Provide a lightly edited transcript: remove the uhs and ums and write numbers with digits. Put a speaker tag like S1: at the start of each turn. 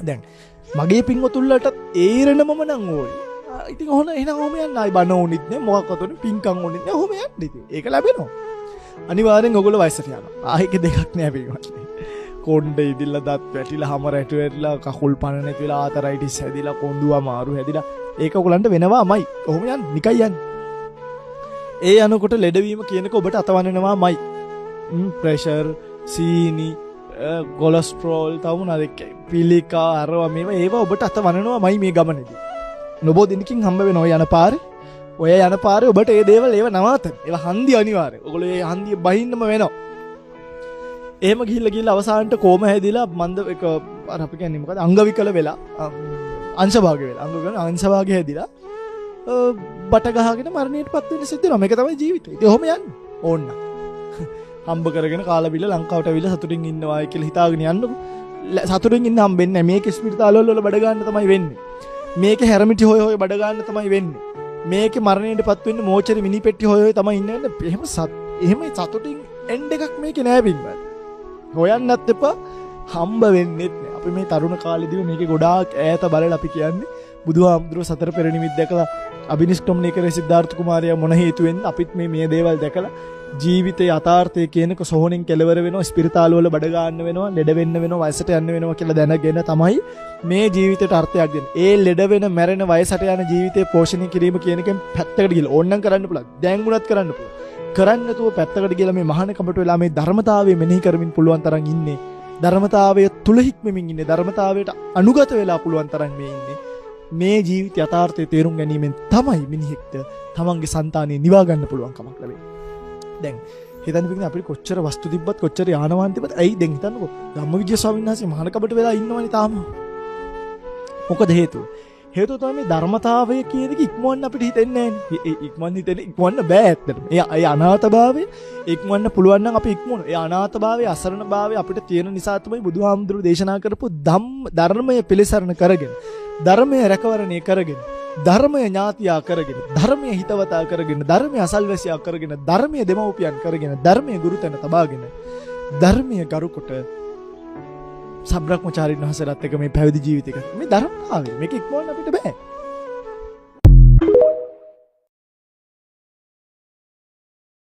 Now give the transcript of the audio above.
S1: දැන් මගේ පින්වතුන්ලට ඒරෙනමම නම් ඕයි. ඉතින් ඔහොම එහෙනම් ඔහොම යන්න ආයි බන ඕනිත් නෑ මොකක්වත් ඕනේ පින්කම් ඕනිත් නෑ ඔහොම යන්න ඉතින්. ඒක ලැබෙනවා. අනිවාර්යෙන් ඔයගොල්ලෝ වයසට යනවා. ආයෙක දෙකක් නෑ පින්වත්නි. කොණ්ඩේ ඉදිලා දත් වැටිලා හැම රැට වැටිලා කකුල් පණ නැති වෙලා ආතරයිටිස් හැදිලා කොඳු අමාරු හැදිලා ඒක ඔයගලන්ට වෙනවාමයි. ඔහොම යන්න නිකයි යන්න. ඒ යනකොට ලෙඩවීම කියනක ඔබට අතවන්නනවාමයි. ප්‍රෙෂර්, සීනි, කොලෙස්ටරෝල් තව මොනවාද පිළිකා අරවා මේවා ඒවා ඔබට අතවන්නනවාමයි මේ ගමනේදී. නොබෝ දිනකින් හම්බ වෙනවා යන පාරේ. ඔය යන පාරේ ඔබට මේ දේවල් ඒව නවත්තන්න. ඒවා හන්දි අනිවාර්යයි. ඔයගොල්ලෝ මේ හන්දිය බහින්නම වෙනවා. එහෙම ගිහිල්ලා අවසානට කොම හැදිලා මන්ද එක අර අපි කියන්නේ මොකද අංගවිකල වෙලා අංශභාගය වෙලා අංශභාගය හැදිලා බට ගහගෙන මරණයටපත් වෙන්න සිද්ධ වෙනවා. මේක තමයි ජීවිතය. ඉතින් ඔහොම යන්න ඕන්න. හම්බ කරගෙන කාලා බිල්ල ලංකාවට ඇවිල්ලා සතුටින් ඉන්නවා කියලා හිතාගෙන යන්නකො. සතුටින් ඉන්න හම්බෙන්නේ නැහැ. මේක ස්පිරිතාල වල බඩ ගන්න තමයි වෙන්නේ. මේක හැරමිටි හොය හොය බඩ ගන්න තමයි වෙන්නේ. මේක මරණයටපත් වෙන්නේ මෝචරේ මිනි පෙට්ටි හොය හොය තමයි ඉන්නේ. එහෙම සතුටින් එන්ඩ් එකක් මේකේ නෑ බින්වත්. හොයන්නත් එපා හම්බ වෙන්නෙත් නෑ. අපි මේ තරුණ කාලෙදී මේකේ ගොඩාක් ඈත බලලා අපි කියන්නේ බුදුහාමුදුරුවෝ සතර පෙර නිමිති දැකලා අබිනිෂ්ක්‍රමණය කරේ සිද්ධාර්ථ කුමාරයා මොන හේතුවෙන්ද අපිත් මේ දේවල් දැකලා ජීවිතයේ යථාර්ථය කියනක සොහොනෙන් කෙලවර වෙනවා ස්පිරිතාල වල බඩ ගන්න වෙනවා ලෙඩ වෙන්න වෙනවා වයසට යන්න වෙනවා කියලා දැනගෙන තමයි මේ ජීවිතයට අර්ථයක් දෙන්නේ. ඒ ලෙඩ වෙන මැරෙන වයසට යන ජීවිතේ පෝෂණය කිරීම කියන එකෙන් පැත්තකට ගිහලා ඕන්නම් කරන්න පුළුවන්. දැන් උනත් කරන්න පුළුවන්. කරන්න නැතුව පැත්තකට ගිහලා මේ මහානකමට වෙලා මේ ධර්මතාවය මෙනෙහි කරමින් පුළුවන් තරම් ඉන්නේ. ධර්මතාවය තුල හික්මමින් ඉන්නේ. ධර්මතාවයට අනුගත වෙලා පුළුවන් තරම් මේ ඉන්නේ. මේ ජීවිත යථාර්ථය තේරුම් ගැනීමෙන් තමයි මිනිහෙක්ට තමන්ගේ సంతානෙ නිවා ගන්න පුළුවන් කමක් ලැබෙන්නේ. දැන් හිතන්න පිටින් අපිට කොච්චර වස්තු තිබ්බත් කොච්චර යාන වාහන තිබ්බත් ඇයි දැන් හිතන්නකෝ ධම්මවිජය ස්වාමීන් වහන්සේ මහානකමට වෙලා ඉන්නවනේ තාම. මොකද හේතුව? හේතුව තමයි මේ ධර්මතාවය කියන එක ඉක්මවන්න අපිට හිතෙන්නේ නැහැ. ඉක්මවන්න බෑ ඇත්තටම. ඒ අනාථභාවය ඉක්මවන්න පුළුවන් නම් අපි ඉක්මවනවා. ඒ අනාථභාවය අසරණභාවය අපිට තියෙන නිසා තමයි බුදුහාමුදුරුවෝ දේශනා කරපු ධර්මය පිළිසරණ කරගෙන ධර්මය රැකවරණය කරගෙන ධර්මය ඥාතියා කරගෙන ධර්මය හිතවතා කරගෙන ධර්මය අසල්වැසියා කරගෙන ධර්මය දෙමව්පියන් කරගෙන ධර්මය ගුරුතැන තබාගෙන ධර්මය ගරුකොට සබ්‍රක්‍මචාරින් වහන්සේලාත් එක්ක මේ පැවිදි ජීවිතයක මේ ධර්මතාවය මේක ඉක්මවන්න අපිට බෑ.